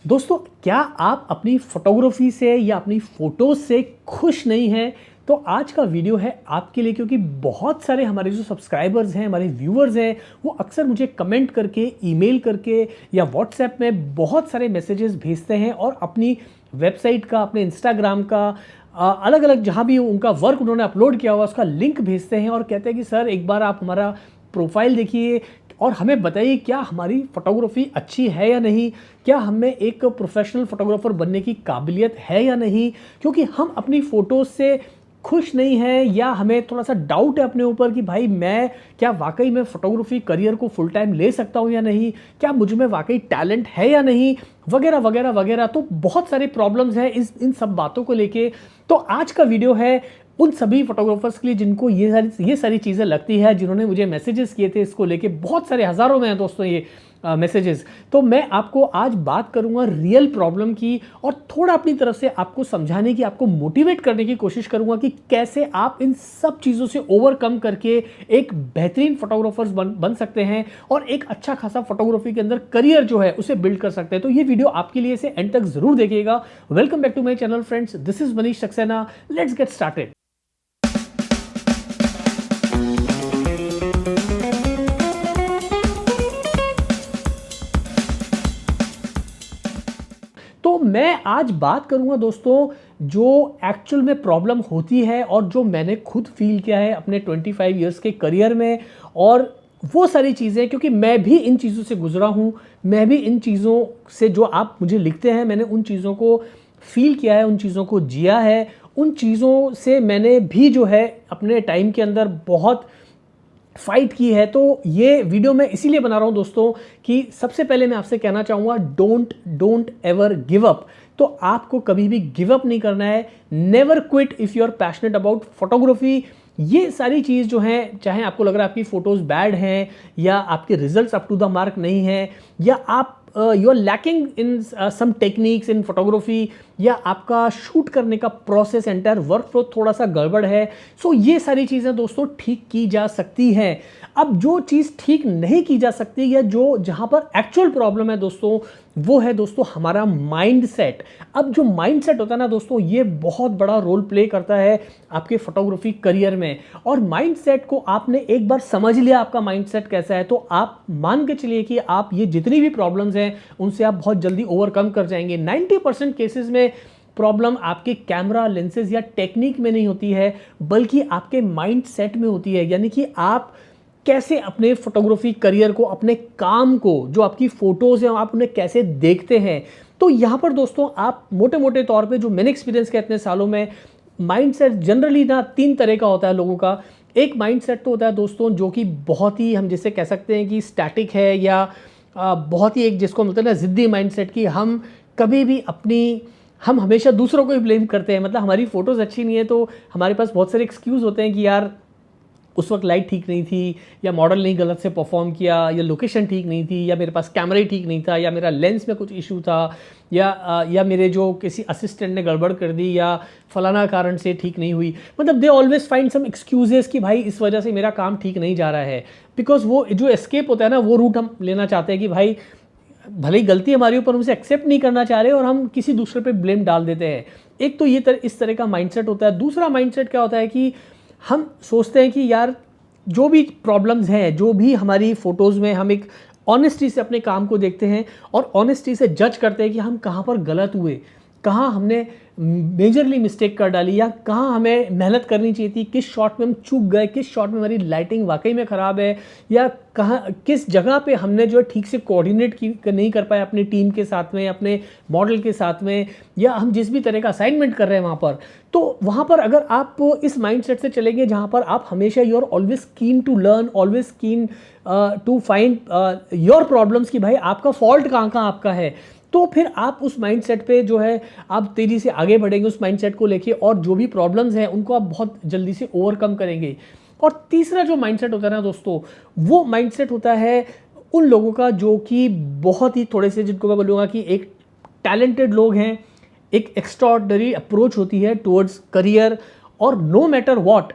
दोस्तों, क्या आप अपनी फोटोग्राफी से या अपनी फ़ोटोज़ से खुश नहीं हैं? तो आज का वीडियो है आपके लिए, क्योंकि बहुत सारे हमारे जो सब्सक्राइबर्स हैं, हमारे व्यूअर्स हैं, वो अक्सर मुझे कमेंट करके, ईमेल करके या व्हाट्सएप में बहुत सारे मैसेजेस भेजते हैं और अपनी वेबसाइट का, अपने इंस्टाग्राम का अलग-अलग जहाँ भी उनका वर्क उन्होंने अपलोड किया हुआ उसका लिंक भेजते हैं और कहते हैं कि सर एक बार आप हमारा प्रोफाइल देखिए और हमें बताइए क्या हमारी फ़ोटोग्राफ़ी अच्छी है या नहीं? क्या हमें एक प्रोफ़ेशनल फ़ोटोग्राफ़र बनने की काबिलियत है या नहीं? क्योंकि हम अपनी फ़ोटोज़ से खुश नहीं हैं या हमें थोड़ा-सा डाउट है अपने ऊपर कि भाई मैं क्या वाक़ई में फ़ोटोग्राफ़ी करियर को फुल टाइम ले सकता हूँ या नहीं? क्या मुझ में वाक़ई टैलेंट है या नहीं? वग़ैरह, वग़ैरह, वग़ैरह। तो बहुत सारे प्रॉब्लम्स हैं इन सब बातों को लेके। तो आज का वीडियो है उन सभी फोटोग्राफर्स के लिए जिनको ये सारी चीज़ें लगती है, जिन्होंने मुझे मैसेजेस किए थे इसको लेके। बहुत सारे हज़ारों में हैं दोस्तों ये मैसेजेस। तो मैं आपको आज बात करूँगा रियल प्रॉब्लम की और थोड़ा अपनी तरफ से आपको समझाने की, आपको मोटिवेट करने की कोशिश करूँगा कि कैसे आप इन सब चीज़ों से ओवरकम करके एक बेहतरीन फोटोग्राफर्स बन सकते हैं और एक अच्छा खासा फोटोग्राफी के अंदर करियर जो है उसे बिल्ड कर सकते हैं। तो ये वीडियो आपके लिए इसे एंड तक ज़रूर देखिएगा। Welcome back to my channel friends, this is Manish Saxena. Let's get started. तो मैं आज बात करूंगा दोस्तों, जो एक्चुअल में प्रॉब्लम होती है और जो मैंने खुद फील किया है अपने 25 इयर्स के करियर में। और वो सारी चीज़ें, क्योंकि मैं भी इन चीज़ों से गुजरा हूं, मैं भी इन चीज़ों से, जो आप मुझे लिखते हैं, मैंने उन चीज़ों को फील किया है, उन चीज़ों को जिया है, उन चीज़ों से मैंने भी जो है अपने टाइम के अंदर बहुत फाइट की है। तो ये वीडियो मैं इसीलिए बना रहा हूं दोस्तों कि सबसे पहले मैं आपसे कहना चाहूँगा, डोंट एवर गिव अप। तो आपको कभी भी गिव अप नहीं करना है। Never quit if you are passionate about photography. ये सारी चीज़ जो है, चाहे आपको लग रहा है आपकी फ़ोटोज़ बैड हैं या आपके results up to the mark नहीं हैं, या आप you are lacking in some techniques in photography, या आपका शूट करने का प्रोसेस, एंटायर वर्क फ्लो थोड़ा सा गड़बड़ है, सो ये सारी चीज़ें दोस्तों ठीक की जा सकती हैं। अब जो चीज़ ठीक नहीं की जा सकती या जो जहाँ पर एक्चुअल प्रॉब्लम है दोस्तों, वो है दोस्तों हमारा माइंड सेट। अब जो माइंड सेट होता है ना दोस्तों, ये बहुत बड़ा रोल प्ले करता है आपके फोटोग्राफी करियर में। और माइंड सेट को आपने एक बार समझ लिया आपका माइंड सेट कैसा है, तो आप मान के चलिए कि आप ये जितनी भी प्रॉब्लम्स हैं उनसे आप बहुत जल्दी ओवरकम कर जाएंगे। 90% केसेस में प्रॉब्लम आपके कैमरा लेंसेज या टेक्निक में नहीं होती है, बल्कि आपके माइंड सेट में होती है। यानी कि आप कैसे अपने फोटोग्राफी करियर को, अपने काम को, जो आपकी फ़ोटोज़ हैं, आप उन्हें कैसे देखते हैं। तो यहाँ पर दोस्तों आप मोटे मोटे तौर पे, जो मैंने एक्सपीरियंस किया इतने सालों में, माइंडसेट जनरली ना 3 तरह का होता है लोगों का। एक माइंडसेट तो होता है दोस्तों जो कि बहुत ही, हम जिसे कह सकते हैं कि स्टैटिक है, या बहुत ही एक जिसको मिलता है ना ज़िद्दी माइंडसेट, कि हम कभी भी हम हमेशा दूसरों को ही ब्लेम करते हैं। मतलब हमारी फ़ोटोज़ अच्छी नहीं है तो हमारे पास बहुत सारे एक्सक्यूज़ होते हैं कि यार उस वक्त लाइट ठीक नहीं थी, या मॉडल ने गलत से परफॉर्म किया, या लोकेशन ठीक नहीं थी, या मेरे पास कैमरा ही ठीक नहीं था, या मेरा लेंस में कुछ इशू था, या मेरे जो किसी असिस्टेंट ने गड़बड़ कर दी, या फलाना कारण से ठीक नहीं हुई। मतलब they always find some excuses कि भाई इस वजह से मेरा काम ठीक नहीं जा रहा है। बिकॉज वो जो एस्केप होता है ना, वो रूट हम लेना चाहते हैं कि भाई भले ही गलती हमारी ऊपर, उसे एक्सेप्ट नहीं करना चाह रहे और हम किसी दूसरे पे ब्लेम डाल देते हैं। एक तो ये इस तरह का माइंडसेट होता है। दूसरा माइंडसेट क्या होता है कि हम सोचते हैं कि यार जो भी प्रॉब्लम्स हैं, जो भी हमारी फ़ोटोज़ में, हम एक ऑनेस्टी से अपने काम को देखते हैं और ऑनेस्टी से जज करते हैं कि हम कहाँ पर गलत हुए, कहाँ हमने मेजरली मिस्टेक कर डाली, या कहाँ हमें मेहनत करनी चाहिए थी, किस शॉट में हम चूक गए, किस शॉट में हमारी लाइटिंग वाकई में ख़राब है, या कहाँ किस जगह पे हमने जो है ठीक से कोऑर्डिनेट नहीं कर पाए अपनी टीम के साथ में, अपने मॉडल के साथ में, या हम जिस भी तरह का असाइनमेंट कर रहे हैं वहाँ पर। तो वहाँ पर अगर आप इस माइंडसेट से चलेंगे जहाँ पर आप हमेशा you are always keen to learn, always keen to find your problems, कि भाई आपका फॉल्ट कहाँ कहाँ आपका है, तो फिर आप उस माइंडसेट पे जो है आप तेज़ी से आगे बढ़ेंगे उस माइंडसेट को लेके, और जो भी प्रॉब्लम्स हैं उनको आप बहुत जल्दी से ओवरकम करेंगे। और तीसरा जो माइंडसेट होता है ना दोस्तों, वो माइंडसेट होता है उन लोगों का जो कि बहुत ही थोड़े से, जिनको मैं बोलूँगा कि एक टैलेंटेड लोग हैं, एक एक्स्ट्राऑर्डिनरी अप्रोच होती है टुवर्ड्स करियर, और नो मैटर व्हाट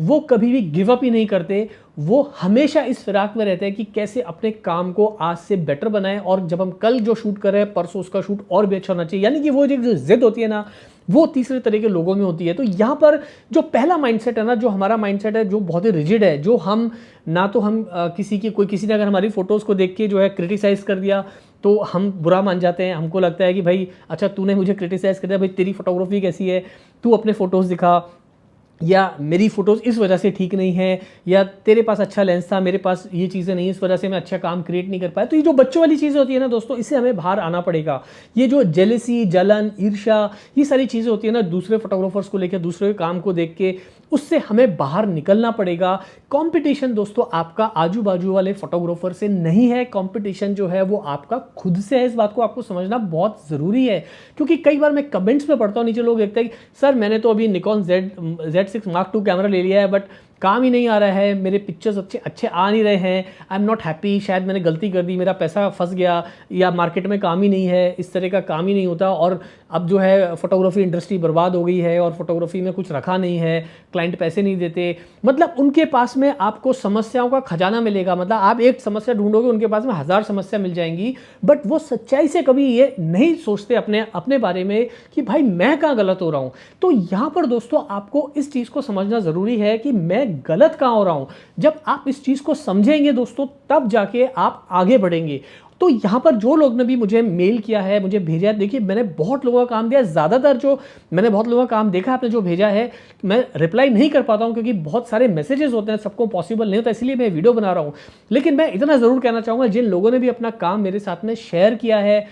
वो कभी भी गिव अप ही नहीं करते, वो हमेशा इस फिराक में रहते हैं कि कैसे अपने काम को आज से बेटर बनाएं, और जब हम कल जो शूट कर रहे हैं परसों उसका शूट और भी अच्छा होना चाहिए। यानी कि वो जो जिद होती है ना, वो तीसरे तरह के लोगों में होती है। तो यहाँ पर जो पहला माइंडसेट है ना, जो हमारा माइंडसेट है, जो बहुत ही रिजिड है, जो हम ना तो हम किसी ने अगर हमारी फोटोज़ को देख के जो है क्रिटिसाइज़ कर दिया तो हम बुरा मान जाते हैं। हमको लगता है कि भाई अच्छा तूने मुझे क्रिटिसाइज़ कर दिया, भाई तेरी फोटोग्राफी कैसी है, तू अपने फ़ोटोज़ दिखा, या मेरी फ़ोटोज़ इस वजह से ठीक नहीं है, या तेरे पास अच्छा लेंस था मेरे पास ये चीज़ें नहीं, इस वजह से मैं अच्छा काम क्रिएट नहीं कर पाया। तो ये जो बच्चों वाली चीज़ें होती है ना दोस्तों, इससे हमें बाहर आना पड़ेगा। ये जो जेलसी, जलन, ईर्ष्या, ये सारी चीज़ें होती है ना दूसरे फोटोग्राफर्स को लेकर, दूसरे काम को देख के, उससे हमें बाहर निकलना पड़ेगा। कंपटीशन दोस्तों आपका आजू बाजू वाले फोटोग्राफर से नहीं है, कंपटीशन जो है वो आपका खुद से है। इस बात को आपको समझना बहुत ज़रूरी है, क्योंकि कई बार मैं कमेंट्स में पढ़ता हूँ, नीचे लोग देखते हैं कि सर मैंने तो अभी Nikon Z6 Mark II camera ले लिया है बट काम ही नहीं आ रहा है, मेरे पिक्चर्स अच्छे आ नहीं रहे हैं, आई एम नॉट हैप्पी, शायद मैंने गलती कर दी, मेरा पैसा फंस गया, या मार्केट में काम ही नहीं है, इस तरह का काम ही नहीं होता, और अब जो है फोटोग्राफी इंडस्ट्री बर्बाद हो गई है और फोटोग्राफी में कुछ रखा नहीं है, क्लाइंट पैसे नहीं देते। मतलब उनके पास में आपको समस्याओं का खजाना मिलेगा। मतलब आप एक समस्या ढूंढोगे, उनके पास में 1000 समस्या मिल जाएंगी, बट वो सच्चाई से कभी ये नहीं सोचते अपने बारे में कि भाई मैं कहाँ गलत हो रहा हूँ। तो यहाँ पर दोस्तों आपको इस चीज़ को समझना ज़रूरी है कि मैं गलत कहाँ हो रहा हूँ। जब आप इस चीज़ को समझेंगे दोस्तों, तब जाके आप आगे बढ़ेंगे। तो यहाँ पर जो लोग ने भी मुझे मेल किया है, मुझे भेजा है, देखिए मैंने बहुत लोगों का काम दिया, ज़्यादातर जो मैंने बहुत लोगों का काम देखा, आपने जो भेजा है मैं रिप्लाई नहीं कर पाता हूँ क्योंकि बहुत सारे मैसेजेस होते हैं, सबको पॉसिबल नहीं होता, इसलिए मैं वीडियो बना रहा हूँ। लेकिन मैं इतना ज़रूर कहना चाहूँगा, जिन लोगों ने भी अपना काम मेरे साथ में शेयर किया है,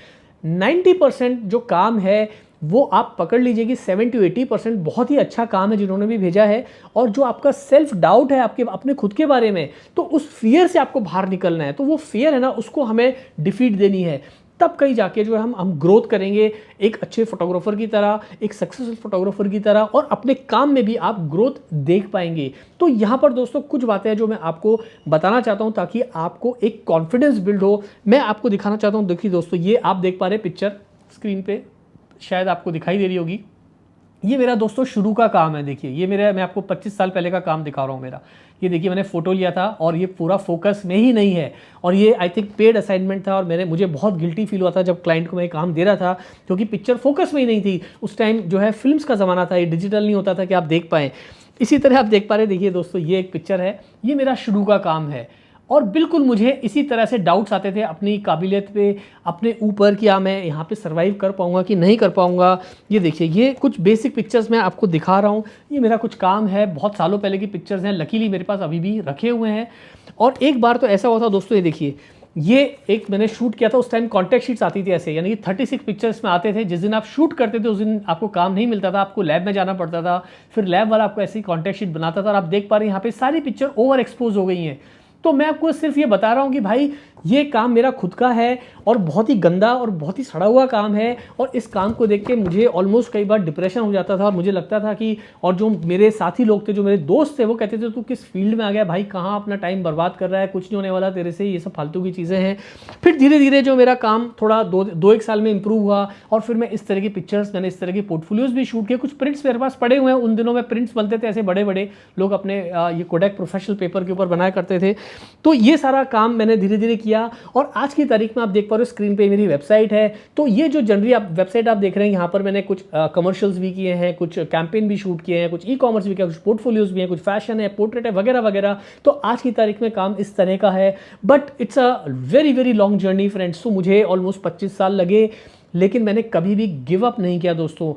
90% जो काम है वो आप पकड़ लीजिए कि 70-80% बहुत ही अच्छा काम है जिन्होंने भी भेजा है। और जो आपका सेल्फ डाउट है आपके अपने खुद के बारे में, तो उस फियर से आपको बाहर निकलना है। तो वो फियर है ना, उसको हमें डिफीट देनी है, तब कहीं जाके जो है हम ग्रोथ करेंगे एक अच्छे फोटोग्राफर की तरह, एक सक्सेसफुल फोटोग्राफर की तरह, और अपने काम में भी आप ग्रोथ देख पाएंगे। तो यहाँ पर दोस्तों कुछ बातें हैं जो मैं आपको बताना चाहता हूँ ताकि आपको एक कॉन्फिडेंस बिल्ड हो। मैं आपको दिखाना चाहता हूँ, देखिए दोस्तों ये आप देख पा रहे पिक्चर स्क्रीन पे, शायद आपको दिखाई दे रही होगी। ये मेरा दोस्तों शुरू का काम है। देखिए ये मैं आपको 25 साल पहले का काम दिखा रहा हूँ मेरा। ये देखिए मैंने फोटो लिया था और ये पूरा फोकस में ही नहीं है, और ये आई थिंक पेड असाइनमेंट था, और मुझे बहुत गिल्टी फील हुआ था जब क्लाइंट को मैं काम दे रहा था, क्योंकि पिक्चर फोकस में ही नहीं थी। उस टाइम जो है फिल्म्स का ज़माना था, ये डिजिटल नहीं होता था कि आप देख पाएँ। इसी तरह आप देख पा रहे, देखिए दोस्तों ये एक पिक्चर है, ये मेरा शुरू का काम है। और बिल्कुल मुझे इसी तरह से डाउट्स आते थे अपनी काबिलियत पे, अपने ऊपर, क्या मैं यहाँ पे सरवाइव कर पाऊँगा कि नहीं कर पाऊँगा। ये देखिए ये कुछ बेसिक पिक्चर्स मैं आपको दिखा रहा हूँ, ये मेरा कुछ काम है, बहुत सालों पहले की पिक्चर्स हैं, लकीली मेरे पास अभी भी रखे हुए हैं। और एक बार तो ऐसा हुआ था दोस्तों, ये देखिए ये एक मैंने शूट किया था, उस टाइम कॉन्टैक्ट शीट्स आती थी ऐसे, यानी कि 36 पिक्चर्स में आते थे। जिस दिन आप शूट करते थे उस दिन आपको काम नहीं मिलता था, आपको लैब में जाना पड़ता था, फिर लैब वाला आपको ऐसी कॉन्टैक्ट शीट बनाता था। और आप देख पा रहे हैं यहाँ पे सारी पिक्चर ओवर एक्सपोज हो गई हैं। तो मैं आपको सिर्फ ये बता रहा हूँ कि भाई ये काम मेरा खुद का है और बहुत ही गंदा और बहुत ही सड़ा हुआ काम है, और इस काम को देख के मुझे ऑलमोस्ट कई बार डिप्रेशन हो जाता था, और मुझे लगता था कि, और जो मेरे साथी लोग थे, जो मेरे दोस्त थे, वो कहते थे तू किस फील्ड में आ गया भाई, कहाँ अपना टाइम बर्बाद कर रहा है, कुछ नहीं होने वाला तेरे से, ये सब फालतू की चीज़ें हैं। फिर धीरे धीरे जो मेरा काम थोड़ा दो एक साल में इंप्रूव हुआ, और फिर मैं इस तरह की पिक्चर्स, मैंने इस तरह की पोर्टफोलियोज भी शूट किए। कुछ प्रिंट्स मेरे पास पड़े हुए हैं, उन दिनों में प्रिंट्स बनते थे ऐसे बड़े बड़े, लोग अपने ये कोडैक प्रोफेशनल पेपर के ऊपर बनाया करते थे। तो ये सारा काम मैंने धीरे धीरे किया, और आज की तारीख में आप देख पा रहे हो स्क्रीन पे मेरी वेबसाइट है। तो ये जो जनरली आप वेबसाइट आप देख रहे हैं, यहाँ पर मैंने कुछ कमर्शियल्स भी किए हैं, कुछ कैंपेन भी शूट किए हैं, कुछ ई कॉमर्स भी किया, कुछ पोर्टफोलियोज भी हैं, कुछ फैशन है, पोर्ट्रेट है, वगैरह वगैरह। तो आज की तारीख में काम इस तरह का है, but it's a very very long journey friends. तो मुझे ऑलमोस्ट 25 साल लगे, लेकिन मैंने कभी भी गिव अप नहीं किया दोस्तों।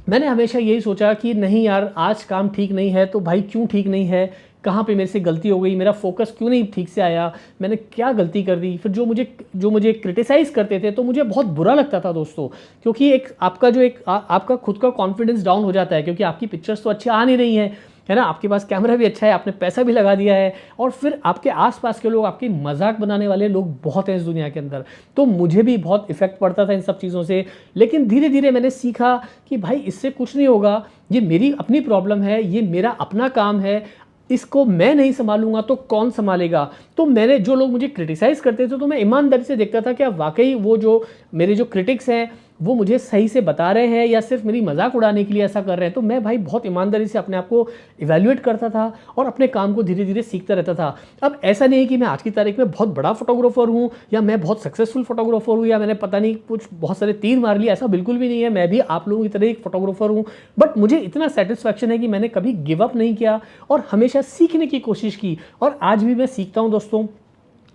मैंने हमेशा यही सोचा कि नहीं यार, आज काम ठीक नहीं है तो भाई क्यों ठीक नहीं है, कहाँ पे मेरे से गलती हो गई, मेरा फोकस क्यों नहीं ठीक से आया, मैंने क्या गलती कर दी। फिर जो मुझे क्रिटिसाइज़ करते थे तो मुझे बहुत बुरा लगता था दोस्तों, क्योंकि एक आपका जो आपका खुद का कॉन्फिडेंस डाउन हो जाता है, क्योंकि आपकी पिक्चर्स तो अच्छी आ नहीं रही हैं, है ना, आपके पास कैमरा भी अच्छा है, आपने पैसा भी लगा दिया है, और फिर आपके आसपास के लोग, आपकी मजाक बनाने वाले लोग बहुत हैं इस दुनिया के अंदर। तो मुझे भी बहुत इफेक्ट पड़ता था इन सब चीज़ों से। लेकिन धीरे धीरे मैंने सीखा कि भाई इससे कुछ नहीं होगा, ये मेरी अपनी प्रॉब्लम है, ये मेरा अपना काम है, इसको मैं नहीं संभालूंगा तो कौन संभालेगा। तो मैंने, जो लोग मुझे क्रिटिसाइज़ करते थे, तो मैं ईमानदारी से देखता था कि वाकई वो जो मेरे जो क्रिटिक्स हैं वो मुझे सही से बता रहे हैं या सिर्फ मेरी मजाक उड़ाने के लिए ऐसा कर रहे हैं। तो मैं भाई बहुत ईमानदारी से अपने आप को इवैल्यूएट करता था और अपने काम को धीरे धीरे सीखता रहता था। अब ऐसा नहीं है कि मैं आज की तारीख में बहुत बड़ा फोटोग्राफर हूँ या मैं बहुत सक्सेसफुल फोटोग्राफर हूँ या मैंने पता नहीं कुछ बहुत सारे तीर मार लिए, ऐसा बिल्कुल भी नहीं है। मैं भी आप लोगों की तरह एक फोटोग्राफर हूँ, बट मुझे इतना सेटिस्फैक्शन है कि मैंने कभी गिव अप नहीं किया और हमेशा सीखने की कोशिश की, और आज भी मैं सीखता हूँ दोस्तों।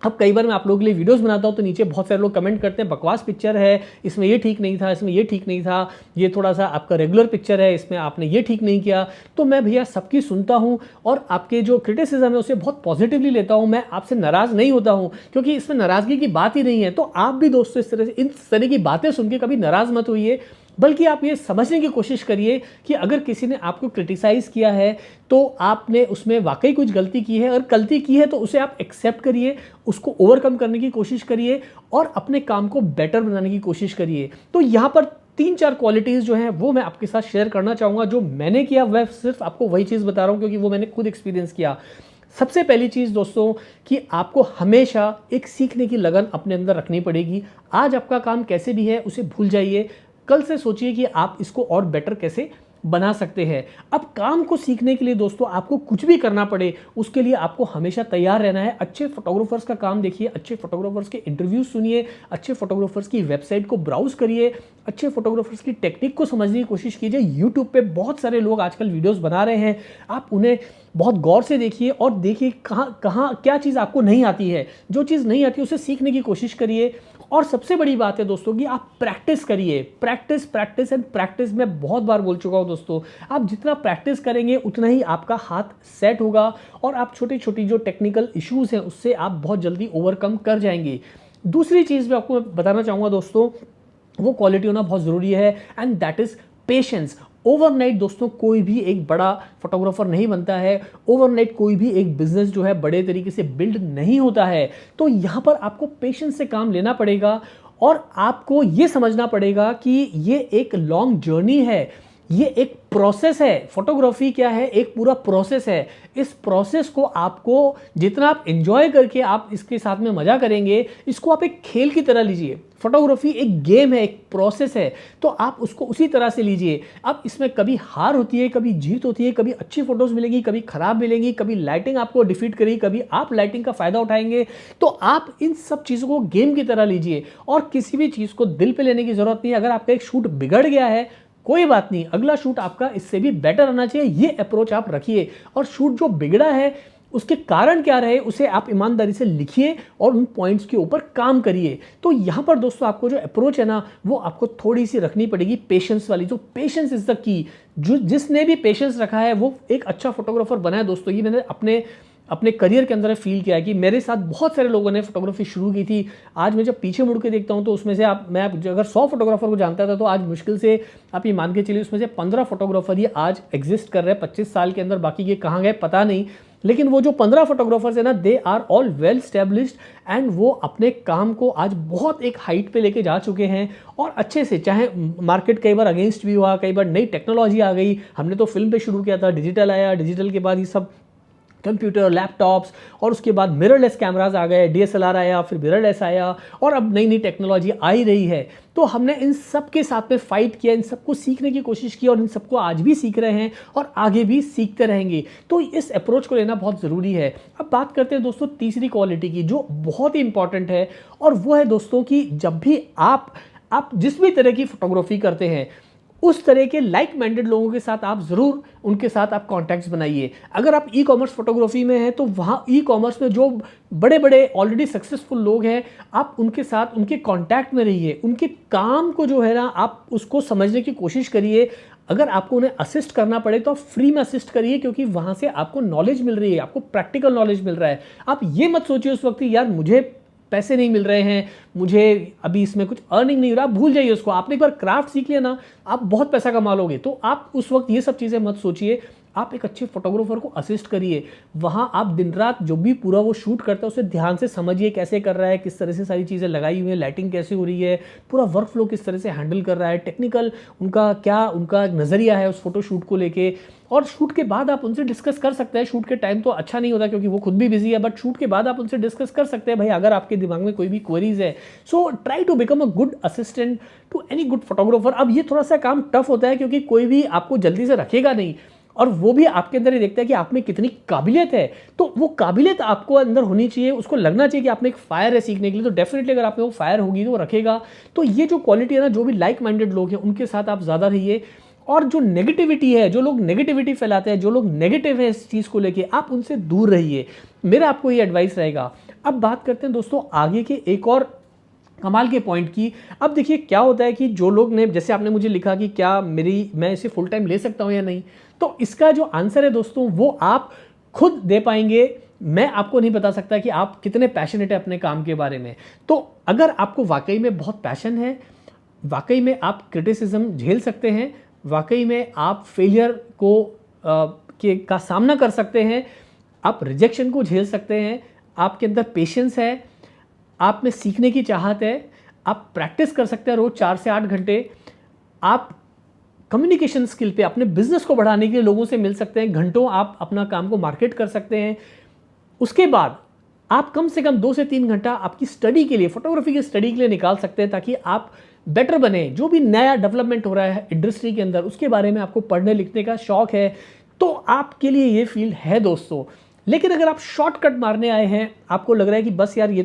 अब कई बार मैं आप लोगों के लिए वीडियोस बनाता हूं तो नीचे बहुत सारे लोग कमेंट करते हैं बकवास पिक्चर है, इसमें ये ठीक नहीं था, इसमें ये ठीक नहीं था, ये थोड़ा सा आपका रेगुलर पिक्चर है, इसमें आपने ये ठीक नहीं किया। तो मैं भैया सबकी सुनता हूं और आपके जो क्रिटिसिज्म है उसे बहुत पॉजिटिवली लेता हूं। मैं आपसे नाराज नहीं होता हूं क्योंकि इसमें नाराजगी की बात ही नहीं है। तो आप भी दोस्तों इन तरह की बातें सुन के कभी नाराज मत होइए, बल्कि आप ये समझने की कोशिश करिए कि अगर किसी ने आपको क्रिटिसाइज़ किया है तो आपने उसमें वाकई कुछ गलती की है, और गलती की है तो उसे आप एक्सेप्ट करिए, उसको ओवरकम करने की कोशिश करिए और अपने काम को बेटर बनाने की कोशिश करिए। तो यहाँ पर 3-4 क्वालिटीज़ जो हैं वो मैं आपके साथ शेयर करना चाहूँगा। जो मैंने किया वह सिर्फ आपको वही चीज़ बता रहा हूँ क्योंकि वो मैंने खुद एक्सपीरियंस किया। सबसे पहली चीज़ दोस्तों कि आपको हमेशा एक सीखने की लगन अपने अंदर रखनी पड़ेगी। आज आपका काम कैसे भी है उसे भूल जाइए, कल से सोचिए कि आप इसको और बेटर कैसे बना सकते हैं। अब काम को सीखने के लिए दोस्तों आपको कुछ भी करना पड़े उसके लिए आपको हमेशा तैयार रहना है। अच्छे फोटोग्राफर्स का काम देखिए, अच्छे फोटोग्राफर्स के इंटरव्यूज सुनिए, अच्छे फोटोग्राफर्स की वेबसाइट को ब्राउज करिए, अच्छे फोटोग्राफर्स की टेक्निक को समझने की कोशिश कीजिए। यूट्यूब पे बहुत सारे लोग आजकल वीडियोस बना रहे हैं, आप उन्हें बहुत गौर से देखिए और देखिए कहाँ कहाँ क्या चीज़ आपको नहीं आती है। जो चीज़ नहीं आती है उसे सीखने की कोशिश करिए। और सबसे बड़ी बात है दोस्तों कि आप प्रैक्टिस करिए, प्रैक्टिस प्रैक्टिस एंड प्रैक्टिस। मैं बहुत बार बोल चुका हूँ दोस्तों, आप जितना प्रैक्टिस करेंगे उतना ही आपका हाथ सेट होगा और आप छोटी छोटी जो टेक्निकल इश्यूज हैं उससे आप बहुत जल्दी ओवरकम कर जाएंगे। दूसरी चीज़ मैं आपको बताना चाहूँगा दोस्तों, वो क्वालिटी होना बहुत ज़रूरी है, and that is patience. Overnight दोस्तों कोई भी एक बड़ा फोटोग्राफर नहीं बनता है, ओवरनाइट कोई भी एक बिजनेस जो है बड़े तरीके से बिल्ड नहीं होता है। तो यहाँ पर आपको पेशेंस से काम लेना पड़ेगा और आपको ये समझना पड़ेगा कि ये एक लॉन्ग जर्नी है, ये एक प्रोसेस है। फोटोग्राफी क्या है, एक पूरा प्रोसेस है। इस प्रोसेस को आपको जितना आप एंजॉय करके आप इसके साथ में मजा करेंगे, इसको आप एक खेल की तरह लीजिए। फोटोग्राफी एक गेम है, एक प्रोसेस है, तो आप उसको उसी तरह से लीजिए। अब इसमें कभी हार होती है, कभी जीत होती है, कभी अच्छी फोटोज मिलेगी, कभी खराब मिलेगी, कभी लाइटिंग आपको डिफीट करेगी, कभी आप लाइटिंग का फायदा उठाएंगे। तो आप इन सब चीज़ों को गेम की तरह लीजिए और किसी भी चीज़ को दिल पे लेने की जरूरत नहीं है। अगर आपका एक शूट बिगड़ गया है कोई बात नहीं, अगला शूट आपका इससे भी बेटर आना चाहिए, ये अप्रोच आप रखिए। और शूट जो बिगड़ा है उसके कारण क्या रहे उसे आप ईमानदारी से लिखिए और उन पॉइंट्स के ऊपर काम करिए। तो यहाँ पर दोस्तों आपको जो अप्रोच है ना वो आपको थोड़ी सी रखनी पड़ेगी पेशेंस वाली। जो पेशेंस इज द की, जो जिसने भी पेशेंस रखा है वो एक अच्छा फोटोग्राफर बना है दोस्तों। ये मैंने अपने करियर के अंदर फील किया है कि मेरे साथ बहुत सारे लोगों ने फोटोग्राफी शुरू की थी। आज मैं जब पीछे मुड़ के देखता हूं तो उसमें से मैं अगर 100 फोटोग्राफर को जानता था तो आज मुश्किल से आप ये मान के चलिए उसमें से 15 फोटोग्राफर ही आज एग्जिस्ट कर रहे हैं 25 साल के अंदर। बाकी के कहाँ गए पता नहीं, लेकिन वो जो 15 फोटोग्राफर्स है ना they are all well established and वो अपने काम को आज बहुत एक हाइट पे लेके जा चुके हैं और अच्छे से। चाहे मार्केट कई बार अगेंस्ट भी हुआ, कई बार नई टेक्नोलॉजी आ गई, हमने तो फिल्म पे शुरू किया था, डिजिटल आया, डिजिटल के बाद ये सब कंप्यूटर, लैपटॉप्स और उसके बाद मिररलेस कैमराज आ गए, डीएसएलआर आया, फिर मिररलेस आया और अब नई नई टेक्नोलॉजी आ ही रही है। तो हमने इन सब के साथ में फाइट किया, इन सबको सीखने की कोशिश की और इन सबको आज भी सीख रहे हैं और आगे भी सीखते रहेंगे। तो इस अप्रोच को लेना बहुत ज़रूरी है। अब बात करते हैं दोस्तों तीसरी क्वालिटी की जो बहुत ही इंपॉर्टेंट है, और वो है दोस्तों कि जब भी आप जिस भी तरह की फोटोग्राफी करते हैं उस तरह के लाइक माइंडेड लोगों के साथ आप ज़रूर उनके साथ आप कॉन्टैक्ट्स बनाइए। अगर आप ई कॉमर्स फोटोग्राफी में हैं तो वहाँ ई कॉमर्स में जो बड़े बड़े ऑलरेडी सक्सेसफुल लोग हैं आप उनके साथ उनके कॉन्टैक्ट में रहिए, उनके काम को जो है ना आप उसको समझने की कोशिश करिए। अगर आपको उन्हें असिस्ट करना पड़े तो आप फ्री में असिस्ट करिए क्योंकि वहाँ से आपको नॉलेज मिल रही है, आपको प्रैक्टिकल नॉलेज मिल रहा है। आप ये मत सोचिए उस वक्त यार मुझे पैसे नहीं मिल रहे हैं, मुझे अभी इसमें कुछ अर्निंग नहीं हो रहा, भूल जाइए उसको। आपने एक बार क्राफ्ट सीख लिया ना आप बहुत पैसा कमा लोगे। तो आप उस वक्त ये सब चीज़ें मत सोचिए, आप एक अच्छे फोटोग्राफर को असिस्ट करिए। वहाँ आप दिन रात जो भी पूरा वो शूट करता है उसे ध्यान से समझिए, कैसे कर रहा है, किस तरह से सारी चीज़ें लगाई हुई हैं, लाइटिंग कैसे हो रही है, पूरा वर्क फ्लो किस तरह से हैंडल कर रहा है, टेक्निकल उनका नज़रिया है उस फोटो शूट को लेके। और शूट के बाद आप उनसे डिस्कस कर सकते हैं। शूट के टाइम तो अच्छा नहीं होता क्योंकि वो खुद भी बिजी है, बट शूट के बाद आप उनसे डिस्कस कर सकते हैं भाई, अगर आपके दिमाग में कोई भी क्वेरीज है। So try to become a good assistant to any good photographer. अब ये थोड़ा सा काम टफ होता है क्योंकि कोई भी आपको जल्दी से रखेगा नहीं, और वो भी आपके अंदर ही देखता है कि आप में कितनी काबिलियत है। तो वो काबिलियत आपको अंदर होनी चाहिए, उसको लगना चाहिए कि आप में एक फायर है सीखने के लिए। तो डेफिनेटली अगर आप में वो फायर होगी तो वो रखेगा। तो ये जो क्वालिटी है ना, जो भी लाइक माइंडेड लोग हैं उनके साथ आप ज़्यादा रहिए। और जो नेगेटिविटी है, जो लोग नेगेटिविटी फैलाते हैं, जो लोग नेगेटिव है इस चीज़ को लेके, आप उनसे दूर रहिए। मेरा आपको ये एडवाइस रहेगा। अब बात करते हैं दोस्तों आगे के एक और कमाल के पॉइंट की। अब देखिए क्या होता है कि जो लोग ने, जैसे आपने मुझे लिखा कि क्या मैं इसे फुल टाइम ले सकता हूँ या नहीं, तो इसका जो आंसर है दोस्तों वो आप खुद दे पाएंगे। मैं आपको नहीं बता सकता कि आप कितने पैशनेट है अपने काम के बारे में। तो अगर आपको वाकई में बहुत पैशन है, वाकई में आप क्रिटिसिज्म झेल सकते हैं, वाकई में आप फेलियर का सामना कर सकते हैं, आप रिजेक्शन को झेल सकते हैं, आपके अंदर पेशेंस है, आप में सीखने की चाहत है, आप प्रैक्टिस कर सकते हैं रोज 4 से 8 घंटे, आप कम्युनिकेशन स्किल पे अपने बिजनेस को बढ़ाने के लिए लोगों से मिल सकते हैं, घंटों आप अपना काम को मार्केट कर सकते हैं। उसके बाद आप कम से कम 2 से 3 घंटा आपकी स्टडी के लिए, फोटोग्राफी की स्टडी के लिए निकाल सकते हैं, ताकि आप बेटर बने। जो भी नया डेवलपमेंट हो रहा है इंडस्ट्री के अंदर, उसके बारे में आपको पढ़ने लिखने का शौक है, तो आपके लिए ये फील्ड है दोस्तों। लेकिन अगर आप शॉर्टकट मारने आए हैं, आपको लग रहा है कि बस यार ये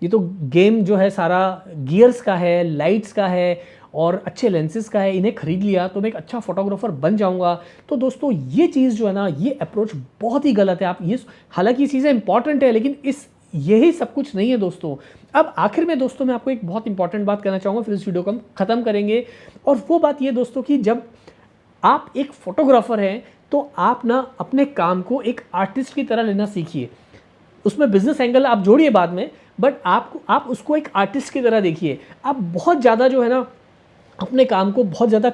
तो गेम जो है सारा गियर्स का है, लाइट्स का है और अच्छे लेंसेज का है, इन्हें खरीद लिया तो मैं एक अच्छा फोटोग्राफर बन जाऊंगा, तो दोस्तों ये चीज़ जो है ना, ये अप्रोच बहुत ही गलत है। आप ये, हालांकि ये चीज़ें इंपॉर्टेंट है, लेकिन यही सब कुछ नहीं है दोस्तों। अब आखिर में दोस्तों मैं आपको एक बहुत इंपॉर्टेंट बात कहना चाहूँगा, फिर इस वीडियो को हम ख़त्म करेंगे। और वो बात ये दोस्तों कि जब आप एक फोटोग्राफर हैं तो आप ना अपने काम को एक आर्टिस्ट की तरह लेना सीखिए। उसमें बिजनेस एंगल आप जोड़िए बाद में, बट आप उसको एक आर्टिस्ट की तरह देखिए। आप बहुत ज़्यादा जो है ना अपने काम को बहुत ज़्यादा,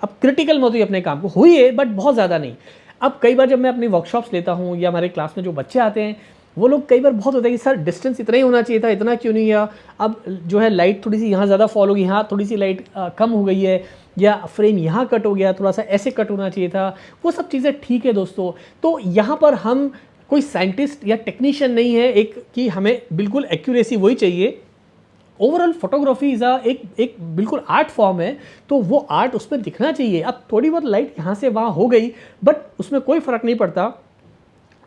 अब क्रिटिकल मत होइए अपने काम को, होइए बट बहुत ज़्यादा नहीं। अब कई बार जब मैं अपनी वर्कशॉप्स लेता हूँ या हमारे क्लास में जो बच्चे आते हैं, वो लोग कई बार बहुत होता है कि सर डिस्टेंस इतना ही होना चाहिए था, इतना क्यों नहीं है, अब जो है लाइट थोड़ी सी यहाँ ज़्यादा फॉल होगी, यहाँ थोड़ी सी लाइट कम हो गई है, या फ्रेम यहाँ कट हो गया, थोड़ा सा ऐसे कट होना चाहिए था। वो सब चीज़ें ठीक है दोस्तों। तो यहाँ पर हम कोई साइंटिस्ट या टेक्नीशियन नहीं है एक कि हमें बिल्कुल एक्यूरेसी वही चाहिए। ओवरऑल फोटोग्राफी इज़ एक बिल्कुल आर्ट फॉर्म है, तो वो आर्ट उसमें दिखना चाहिए। अब थोड़ी बहुत लाइट यहाँ से वहाँ हो गई, बट उसमें कोई फ़र्क नहीं पड़ता।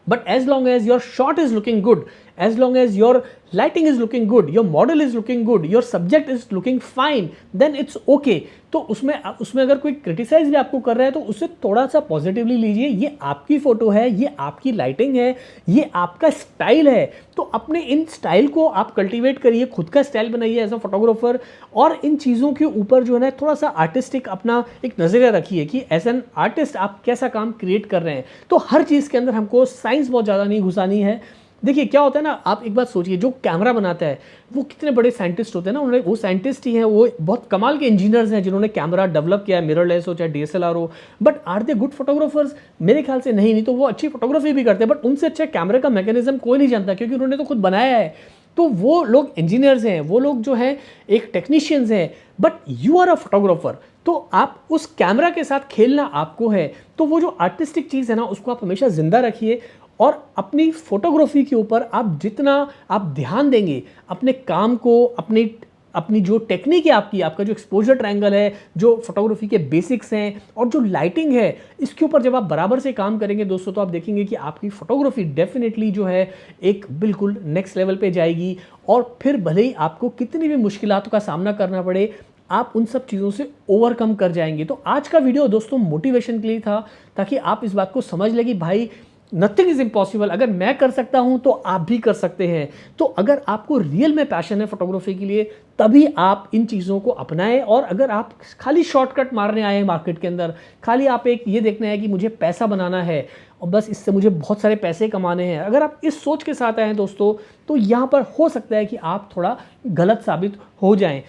But as long as your shot is looking good, as long as your lighting is looking good, your model is looking good, your subject is looking fine, then it's okay। तो उसमें अगर कोई criticise भी आपको कर रहा है तो उसे थोड़ा सा पॉजिटिवली लीजिए। ये आपकी फ़ोटो है, ये आपकी लाइटिंग है, ये आपका स्टाइल है, तो अपने इन स्टाइल को आप कल्टीवेट करिए, खुद का स्टाइल बनाइए एज अ फोटोग्राफर। और इन चीज़ों के ऊपर जो है ना थोड़ा सा आर्टिस्टिक अपना एक नज़रिया रखिए कि एज एन आर्टिस्ट आप कैसा काम क्रिएट कर रहे हैं। तो हर चीज़ के अंदर हमको साइंस बहुत ज़्यादा नहीं घुसानी है। देखिए क्या होता है ना, आप एक बात सोचिए, जो कैमरा बनाता है वो कितने बड़े साइंटिस्ट होते हैं ना, उन्होंने, वो साइंटिस्ट ही हैं, वो बहुत कमाल के इंजीनियर्स हैं जिन्होंने कैमरा डेवलप किया है, मिररलेस हो चाहे DSLR हो। But are they good photographers? मेरे ख्याल से नहीं तो वो अच्छी फोटोग्राफी भी करते हैं, बट उनसे अच्छा कैमरे का मैकेनिज्म कोई नहीं जानता, क्योंकि उन्होंने तो खुद बनाया है। तो वो लोग इंजीनियर्स हैं, वो लोग जो हैं एक टेक्नीशियंस हैं, but you are a photographer. तो आप उस कैमरा के साथ खेलना आपको है। तो वो जो आर्टिस्टिक चीज़ है ना, उसको आप हमेशा जिंदा रखिए। और अपनी फोटोग्राफी के ऊपर आप जितना आप ध्यान देंगे, अपने काम को, अपनी जो टेक्निक है आपका जो एक्सपोजर ट्रायंगल है, जो फोटोग्राफी के बेसिक्स हैं और जो लाइटिंग है, इसके ऊपर जब आप बराबर से काम करेंगे दोस्तों, तो आप देखेंगे कि आपकी फोटोग्राफी डेफिनेटली जो है एक बिल्कुल नेक्स्ट लेवल पे जाएगी। और फिर भले ही आपको कितनी भी मुश्किलातों का सामना करना पड़े, आप उन सब चीज़ों से ओवरकम कर जाएंगे। तो आज का वीडियो दोस्तों मोटिवेशन के लिए था, ताकि आप इस बात को समझ लें कि भाई नथिंग इज इम्पॉसिबल। अगर मैं कर सकता हूं तो आप भी कर सकते हैं। तो अगर आपको रियल में पैशन है फोटोग्राफी के लिए, तभी आप इन चीज़ों को अपनाएं। और अगर आप खाली शॉर्टकट मारने आए हैं मार्केट के अंदर, खाली आप एक ये देखना है कि मुझे पैसा बनाना है और बस इससे मुझे बहुत सारे पैसे कमाने हैं, अगर आप इस सोच के साथ आए हैं दोस्तों, तो यहाँ पर हो सकता है कि आप थोड़ा गलत साबित हो जाएं।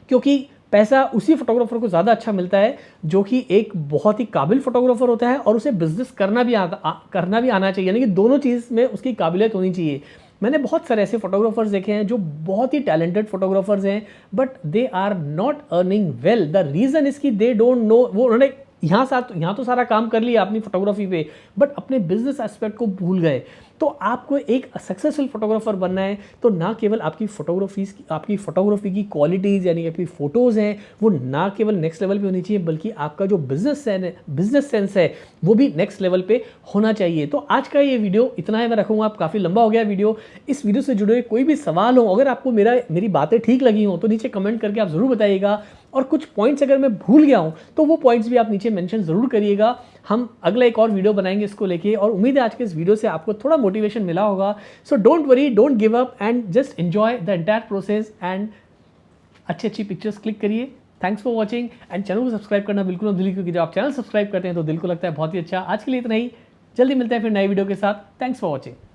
क्योंकि पैसा उसी फोटोग्राफर को ज़्यादा अच्छा मिलता है जो कि एक बहुत ही काबिल फोटोग्राफर होता है और उसे बिजनेस करना भी आना चाहिए, यानी कि दोनों चीज़ में उसकी काबिलियत होनी चाहिए। मैंने बहुत सारे ऐसे फोटोग्राफर्स देखे हैं जो बहुत ही टैलेंटेड फोटोग्राफर्स हैं, but they are not earning well. The reason is कि दे डोंट नो, वो उन्होंने यहाँ तो सारा काम कर लिया अपनी फोटोग्राफी पे, बट अपने बिजनेस एस्पेक्ट को भूल गए। तो आपको एक सक्सेसफुल फोटोग्राफर बनना है तो ना केवल आपकी फोटोग्राफी की क्वालिटीज़ यानी कि आपकी फ़ोटोज़ हैं वो ना केवल नेक्स्ट लेवल पे होनी चाहिए, बल्कि आपका जो बिजनेस सेंस है वो भी नेक्स्ट लेवल पे होना चाहिए। तो आज का ये वीडियो इतना है, मैं रखूँगा, आप काफ़ी लंबा हो गया वीडियो। इस वीडियो से जुड़े हुए कोई भी सवाल हो, अगर आपको मेरी बातें ठीक लगी हो तो नीचे कमेंट करके आप ज़रूर बताइएगा, और कुछ पॉइंट्स अगर मैं भूल गया हूं तो वो पॉइंट्स भी आप नीचे मेंशन जरूर करिएगा। हम अगला एक और वीडियो बनाएंगे इसको लेके, और उम्मीद है आज के इस वीडियो से आपको थोड़ा मोटिवेशन मिला होगा। So don't worry, don't give up and just enjoy the entire process and अच्छी पिक्चर्स क्लिक करिए। Thanks for watching and channel को सब्सक्राइब करना बिल्कुल मत भूलिए, क्योंकि जब आप चैनल सब्सक्राइब करते हैं तो दिल को लगता है बहुत ही अच्छा। आज के लिए इतना ही, जल्दी मिलते हैं फिर नए वीडियो के साथ। Thanks for watching.